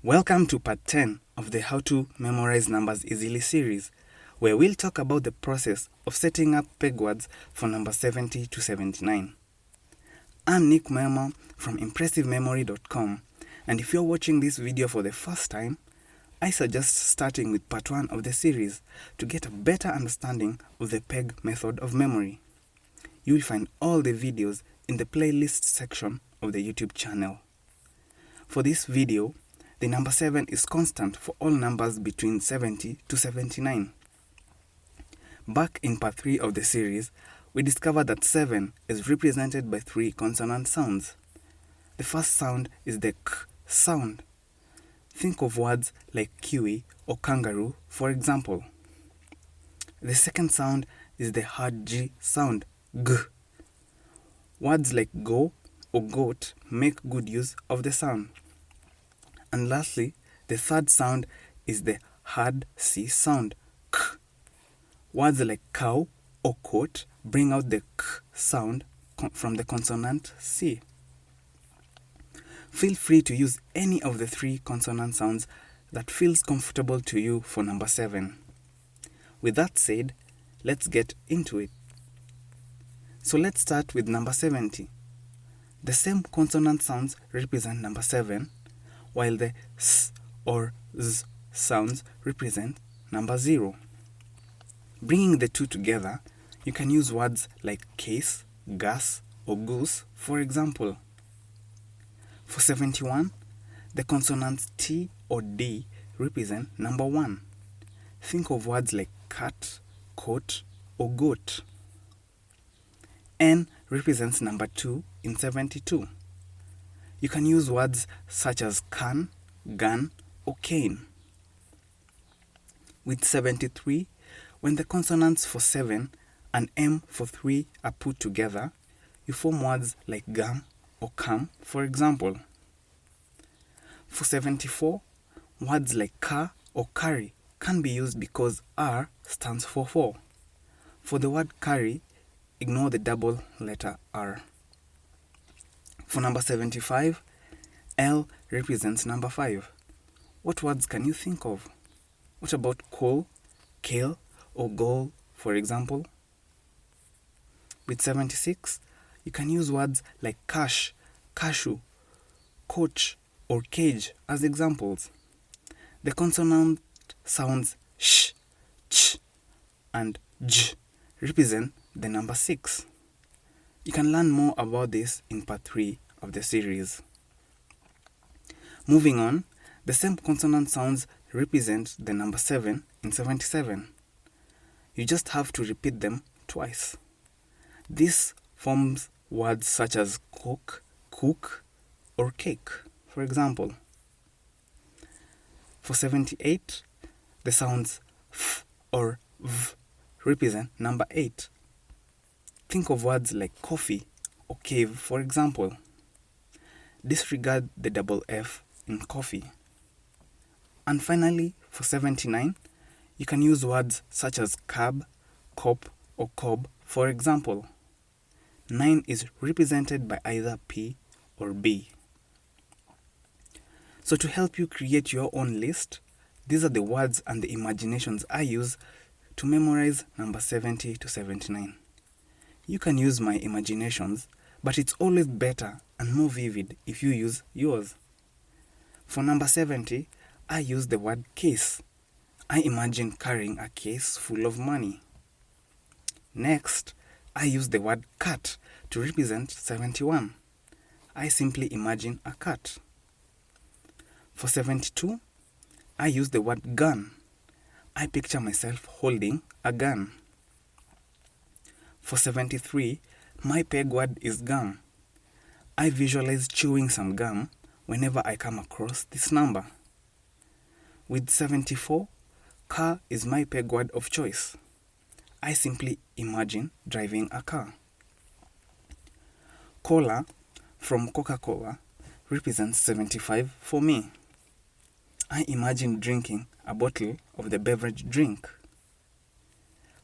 Welcome to part 10 of the How to Memorize Numbers Easily series, where we'll talk about the process of setting up peg words for number 70 to 79. I'm Nick Mema from ImpressiveMemory.com, and if you're watching this video for the first time, I suggest starting with part 1 of the series to get a better understanding of the peg method of memory. You will find all the videos in the playlist section of the YouTube channel. For this video, the number 7 is constant for all numbers between 70 to 79. Back in part 3 of the series, we discovered that 7 is represented by 3 consonant sounds. The first sound is the k sound. Think of words like kiwi or kangaroo, for example. The second sound is the hard G sound, g. Words like go or goat make good use of the sound. And lastly, the third sound is the hard C sound, k. Words like cow or coat bring out the k sound from the consonant C. Feel free to use any of the 3 consonant sounds that feels comfortable to you for number 7. With that said, let's get into it. So let's start with number 70. The same consonant sounds represent number 7, while the s or z sounds represent number 0. Bringing the two together, you can use words like case, gas, or goose, for example. For 71, the consonants T or D represent number 1. Think of words like cat, coat, or goat. N represents number 2 in 72. You can use words such as can, gun, or cane. With 73, when the consonants for 7 and M for 3 are put together, you form words like gum or come, for example. For 74, words like car or carry can be used because R stands for 4. For the word carry, ignore the double letter R. For number 75, L represents number 5. What words can you think of? What about coal, kale, or goal, for example? With 76, you can use words like cash, cashew, coach, or cage as examples. The consonant sounds sh, ch, and j represent the number 6. You can learn more about this in part 3 of the series. Moving on, the same consonant sounds represent the number 7 in 77. You just have to repeat them twice. This forms words such as cook, cook, or cake, for example. For 78, the sounds f or v represent number 8. Think of words like coffee or cave, for example. Disregard the double F in coffee. And finally, for 79, you can use words such as cab, cop, or cob, for example. 9 is represented by either P or B. So to help you create your own list, these are the words and the imaginations I use to memorize number 70 to 79. You can use my imaginations, but it's always better and more vivid if you use yours. For number 70, I use the word case. I imagine carrying a case full of money. Next, I use the word cat to represent 71. I simply imagine a cat. For 72, I use the word gun. I picture myself holding a gun. For 73, my peg word is gum. I visualize chewing some gum whenever I come across this number. With 74, car is my peg word of choice. I simply imagine driving a car. Cola from Coca-Cola represents 75 for me. I imagine drinking a bottle of the beverage drink.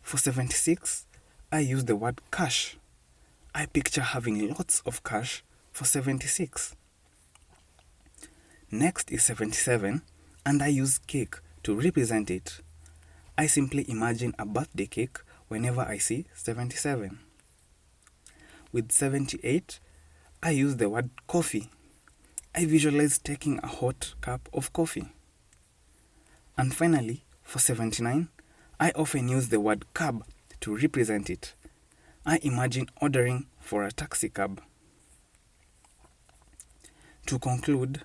For 76, I use the word cash. I picture having lots of cash for 76. Next is 77, and I use cake to represent it. I simply imagine a birthday cake whenever I see 77. With 78, I use the word coffee. I visualize taking a hot cup of coffee. And finally, for 79, I often use the word cab to represent it. I imagine ordering for a taxi cab. To conclude,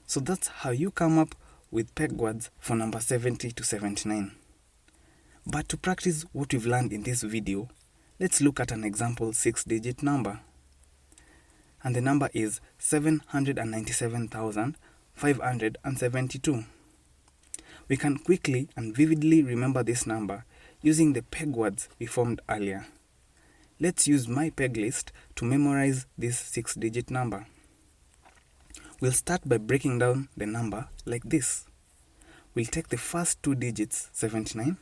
so that's how you come up with peg words for number 70 to 79. But to practice what we've learned in this video, let's look at an example 6-digit number. And the number is 797,572. We can quickly and vividly remember this number using the peg words we formed earlier. Let's use my peg list to memorize this 6-digit number. We'll start by breaking down the number like this. We'll take the first 2 digits, 79,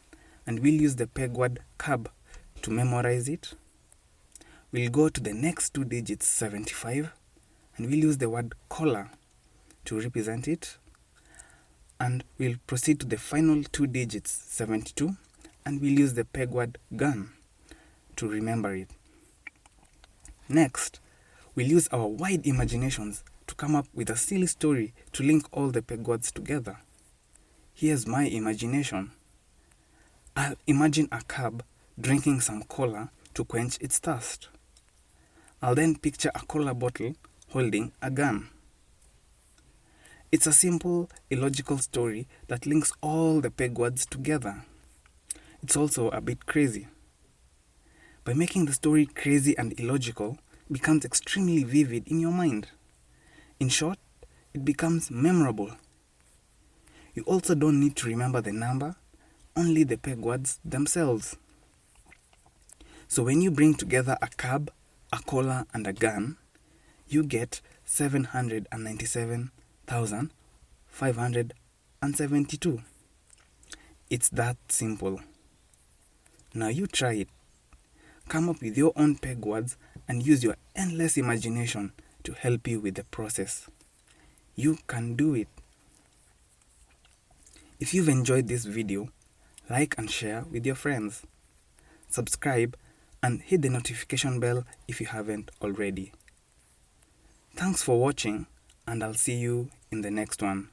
and we'll use the peg word cab to memorize it. We'll go to the next 2 digits, 75, and we'll use the word collar to represent it. And we'll proceed to the final 2 digits, 72, and we'll use the peg word gun to remember it. Next, we'll use our wide imaginations to come up with a silly story to link all the peg words together. Here's my imagination. I'll imagine a cab drinking some cola to quench its thirst. I'll then picture a cola bottle holding a gun. It's a simple, illogical story that links all the peg words together. It's also a bit crazy. By making the story crazy and illogical, it becomes extremely vivid in your mind. In short, it becomes memorable. You also don't need to remember the number, only the peg words themselves. So when you bring together a cab, a collar, and a gun, you get 797,572. It's that simple. Now you try it. Come up with your own peg words and use your endless imagination to help you with the process. You can do it. If you've enjoyed this video, like and share with your friends. Subscribe and hit the notification bell if you haven't already. Thanks for watching, and I'll see you in the next one.